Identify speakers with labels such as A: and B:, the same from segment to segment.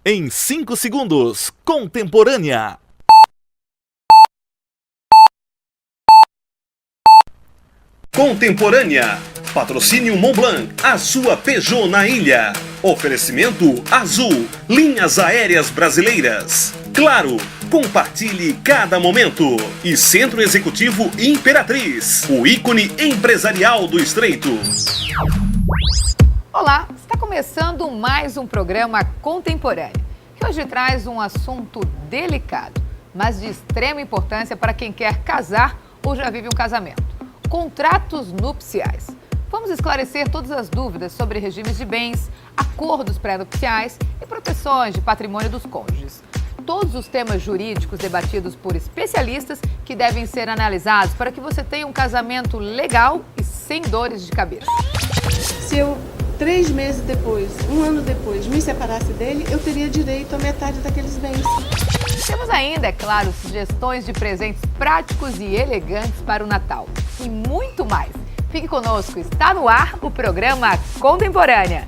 A: Em 5 segundos, Contemporânea. Contemporânea. Patrocínio Montblanc, a sua Peugeot na ilha. Oferecimento Azul, linhas aéreas brasileiras. Claro, compartilhe cada momento. E Centro Executivo Imperatriz, o ícone empresarial do Estreito.
B: Olá, está começando mais um programa Contemporâneo, que hoje traz um assunto delicado, mas de extrema importância para quem quer casar ou já vive um casamento: contratos nupciais. Vamos esclarecer todas as dúvidas sobre regimes de bens, acordos pré-nupciais e proteções de patrimônio dos cônjuges. Todos os temas jurídicos debatidos por especialistas que devem ser analisados para que você tenha um casamento legal e sem dores de cabeça.
C: Se eu 3 meses depois, 1 ano depois, me separasse dele, eu teria direito à metade daqueles bens.
B: Temos ainda, é claro, sugestões de presentes práticos e elegantes para o Natal. E muito mais. Fique conosco, está no ar o programa Contemporânea.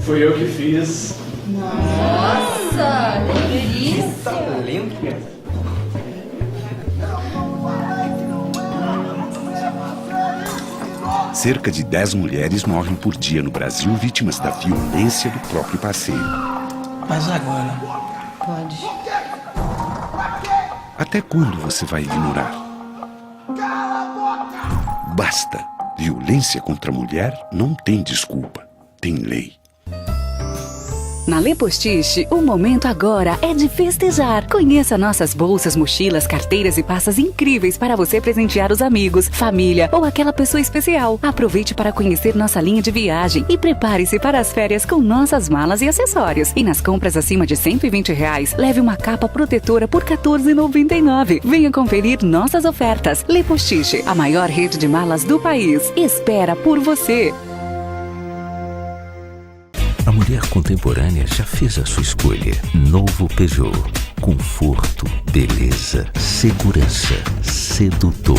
D: Foi eu que fiz.
E: Nossa, delícia!
D: Tá lindo, cara.
F: Cerca de 10 mulheres morrem por dia no Brasil vítimas da violência do próprio parceiro.
D: Mas agora?
E: Pode.
F: Até quando você vai ignorar? Basta! Violência contra a mulher não tem desculpa, tem lei.
G: Na Le Postiche, o momento agora é de festejar. Conheça nossas bolsas, mochilas, carteiras e pastas incríveis para você presentear os amigos, família ou aquela pessoa especial. Aproveite para conhecer nossa linha de viagem e prepare-se para as férias com nossas malas e acessórios. E nas compras acima de R$120, leve uma capa protetora por R$14,99. Venha conferir nossas ofertas. Le Postiche, a maior rede de malas do país, espera por você.
H: A mulher contemporânea já fez a sua escolha. Novo Peugeot. Conforto, beleza, segurança, sedutor.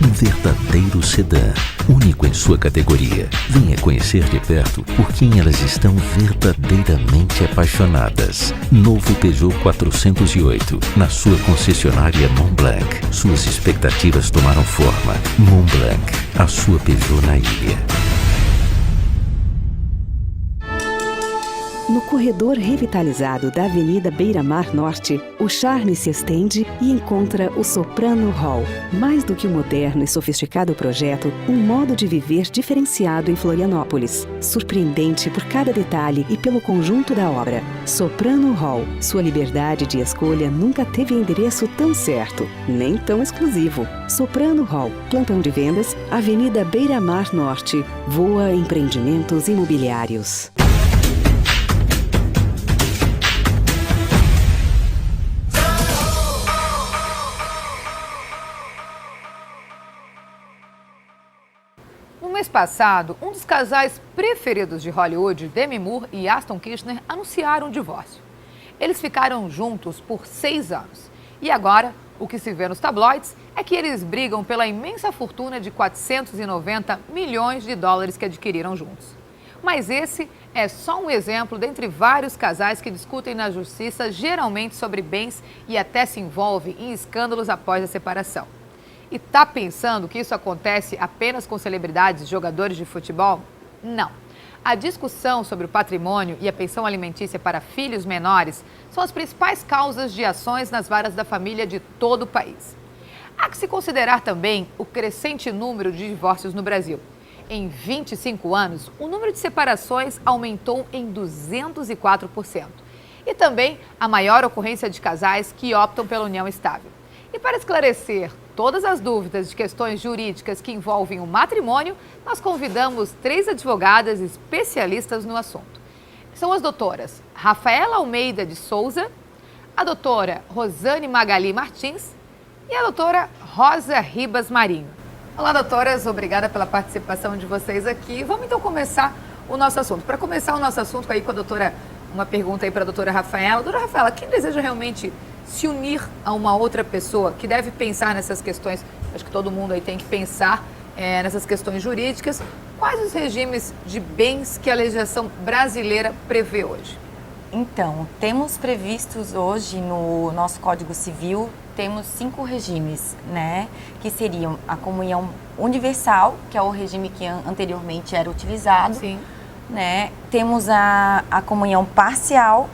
H: Um verdadeiro sedã, único em sua categoria. Venha conhecer de perto por quem elas estão verdadeiramente apaixonadas. Novo Peugeot 408, na sua concessionária Montblanc. Suas expectativas tomaram forma. Montblanc, a sua Peugeot na ilha.
G: No corredor revitalizado da Avenida Beira-Mar Norte, o charme se estende e encontra o Soprano Hall. Mais do que um moderno e sofisticado projeto, um modo de viver diferenciado em Florianópolis. Surpreendente por cada detalhe e pelo conjunto da obra. Soprano Hall. Sua liberdade de escolha nunca teve endereço tão certo, nem tão exclusivo. Soprano Hall. Plantão de vendas, Avenida Beira-Mar Norte. Voa Empreendimentos Imobiliários.
B: No mês passado, um dos casais preferidos de Hollywood, Demi Moore e Ashton Kutcher, anunciaram o divórcio. Eles ficaram juntos por 6 anos. E agora, o que se vê nos tabloides é que eles brigam pela imensa fortuna de 490 milhões de dólares que adquiriram juntos. Mas esse é só um exemplo dentre vários casais que discutem na justiça, geralmente sobre bens e até se envolvem em escândalos após a separação. E tá pensando que isso acontece apenas com celebridades e jogadores de futebol? Não. A discussão sobre o patrimônio e a pensão alimentícia para filhos menores são as principais causas de ações nas varas da família de todo o país. Há que se considerar também o crescente número de divórcios no Brasil. Em 25 anos, o número de separações aumentou em 204%. E também a maior ocorrência de casais que optam pela união estável. E para esclarecer todas as dúvidas de questões jurídicas que envolvem o matrimônio, nós convidamos 3 advogadas especialistas no assunto. São as doutoras Rafaela Almeida de Souza, a doutora Rosane Magali Martins e a doutora Rosa Ribas Marinho. Olá, doutoras, obrigada pela participação de vocês aqui. Vamos então começar o nosso assunto. Para começar o nosso assunto aí com a doutora, uma pergunta aí para a doutora Rafaela. Doutora Rafaela, quem deseja realmente se unir a uma outra pessoa que deve pensar nessas questões, acho que todo mundo aí tem que pensar nessas questões jurídicas, quais os regimes de bens que a legislação brasileira prevê hoje?
I: Então, temos previstos hoje no nosso Código Civil, temos 5 regimes, né? Que seriam a comunhão universal, que é o regime que anteriormente era utilizado.
B: Sim.
I: Né? Temos a comunhão parcial,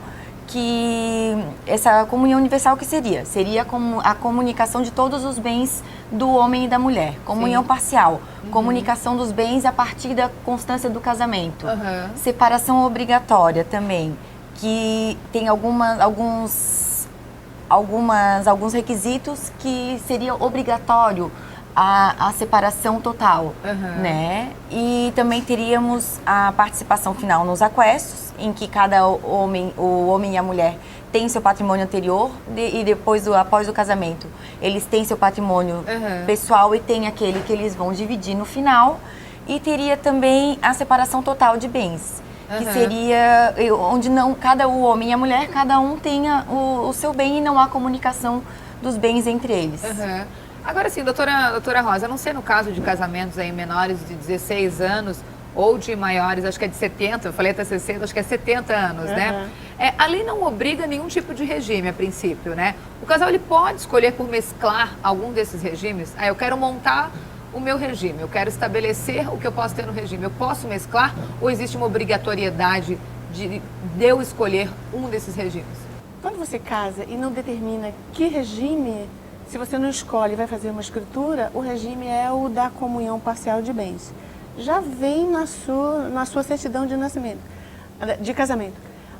I: que essa comunhão universal que seria como a comunicação de todos os bens do homem e da mulher. Comunhão parcial, comunicação dos bens a partir da constância do casamento. Separação obrigatória também, que tem alguns requisitos que seria obrigatório a separação total, né? E também teríamos a participação final nos aquestos, em que cada homem, o homem e a mulher têm seu patrimônio anterior e depois, após o casamento, eles têm seu patrimônio pessoal e tem aquele que eles vão dividir no final. E teria também a separação total de bens, que seria onde não, o homem e a mulher, cada um tenha o seu bem e não há comunicação dos bens entre eles.
B: Agora sim, doutora Rosa, eu não sei no caso de casamentos aí menores de 16 anos ou de maiores, acho que é de 70, eu falei até 60, acho que é 70 anos, né? A lei não obriga nenhum tipo de regime a princípio, né? O casal ele pode escolher por mesclar algum desses regimes. Eu quero montar o meu regime, eu quero estabelecer o que eu posso ter no regime. Eu posso mesclar ou existe uma obrigatoriedade de eu escolher um desses regimes?
C: Quando você casa e não determina que regime, se você não escolhe e vai fazer uma escritura, o regime é o da comunhão parcial de bens. Já vem na sua certidão de nascimento, de casamento.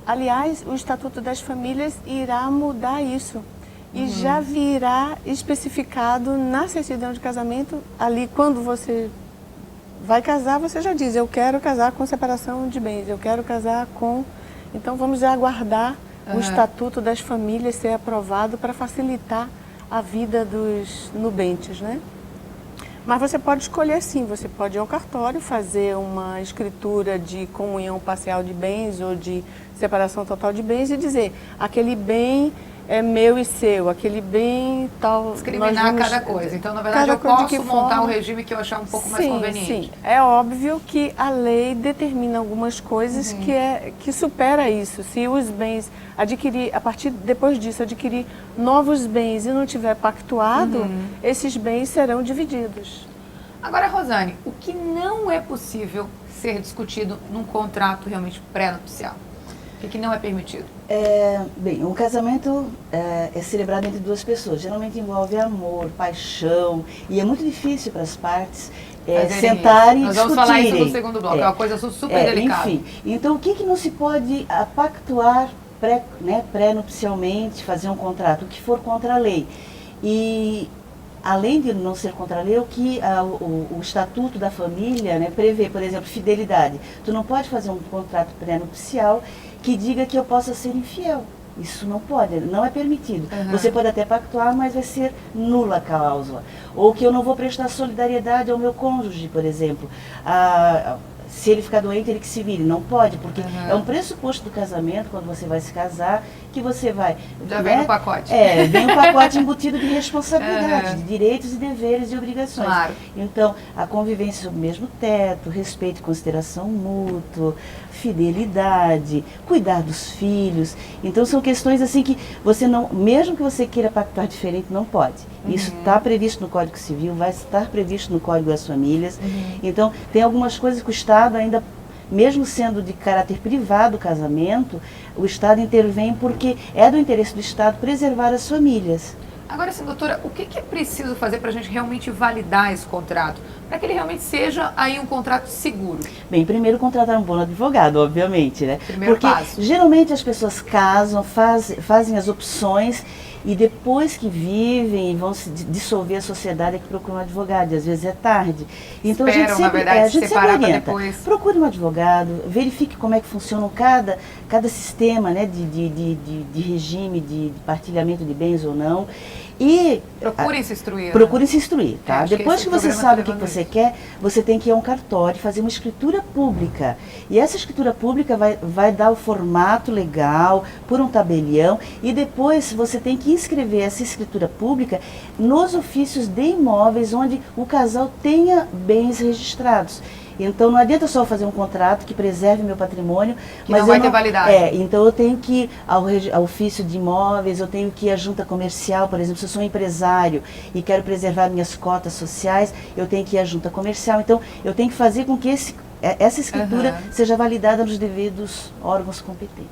C: Aliás, o Estatuto das Famílias irá mudar isso. E já virá especificado na certidão de casamento, ali quando você vai casar, você já diz, eu quero casar com separação de bens, eu quero casar com... Então vamos aguardar o Estatuto das Famílias ser aprovado para facilitar a vida dos nubentes, né? Mas você pode escolher sim, você pode ir ao cartório, fazer uma escritura de comunhão parcial de bens ou de separação total de bens e dizer, aquele bem é meu e seu, aquele bem tal...
B: Discriminar cada coisa. Então, na verdade, eu posso montar o regime que eu achar um pouco mais conveniente. Sim, é óbvio que a lei determina algumas coisas que supera isso. Se os bens depois disso, adquirir novos bens e não tiver pactuado, esses bens serão divididos. Agora, Rosane, o que não é possível ser discutido num contrato realmente pré-nupcial? O que não é permitido?
J: Bem, o casamento é celebrado entre 2 pessoas. Geralmente envolve amor, paixão, e é muito difícil para as partes sentarem e discutirem.
B: Nós vamos falar isso no segundo bloco, é uma coisa super delicada.
J: Enfim, então o que não se pode pactuar pré-nupcialmente, fazer um contrato, o que for contra a lei. E além de não ser contra a lei, o que o Estatuto da Família prevê, por exemplo, fidelidade. Tu não pode fazer um contrato pré-nupcial que diga que eu possa ser infiel. Isso não pode, não é permitido. Você pode até pactuar, mas vai ser nula a cláusula. Ou que eu não vou prestar solidariedade ao meu cônjuge, por exemplo. Se ele ficar doente, ele que se vire. Não pode, porque é um pressuposto do casamento, quando você vai se casar, que você vai...
B: Já vem no pacote.
J: Vem um pacote embutido de responsabilidade, de direitos e deveres e obrigações.
B: Claro.
J: Então, a convivência sob o mesmo teto, respeito e consideração mútua, fidelidade, cuidar dos filhos. Então, são questões assim que você não... Mesmo que você queira pactuar diferente, não pode. Isso está previsto no Código Civil, vai estar previsto no Código das Famílias. Então, tem algumas coisas que o Estado ainda mesmo sendo de caráter privado o casamento, o Estado intervém porque é do interesse do Estado preservar as famílias.
B: Agora, assim, doutora, o que é preciso fazer para a gente realmente validar esse contrato? Para que ele realmente seja aí um contrato seguro?
J: Bem, primeiro contratar um bom advogado, obviamente, né?
B: Primeiro
J: porque
B: passo.
J: Geralmente as pessoas casam, fazem as opções e depois que vivem e vão se dissolver a sociedade é que procuram um advogado, e às vezes é tarde. Então
B: Esperam,
J: a gente sempre,
B: na verdade,
J: a gente sempre
B: separar pra
J: orienta.
B: depois.
J: Procure um advogado, verifique como é que funciona cada sistema, né, de regime, de partilhamento de bens ou não. E
B: Procurem se instruir.
J: procurem se instruir, tá?
B: acho que
J: Depois
B: esse
J: que você
B: programa
J: sabe o
B: tá
J: que
B: levando
J: você
B: isso.
J: quer, você tem que ir a um cartório, fazer uma escritura pública. E essa escritura pública vai dar o formato legal, por um tabelião, e depois você tem que inscrever essa escritura pública nos ofícios de imóveis onde o casal tenha bens registrados. Então não adianta só fazer um contrato que preserve meu patrimônio,
B: Que não vai ter validade.
J: Então eu tenho que ir ao ofício de imóveis, eu tenho que ir à junta comercial, por exemplo, se eu sou um empresário e quero preservar minhas cotas sociais, eu tenho que ir à junta comercial. Então eu tenho que fazer com que essa escritura seja validada nos devidos órgãos competentes.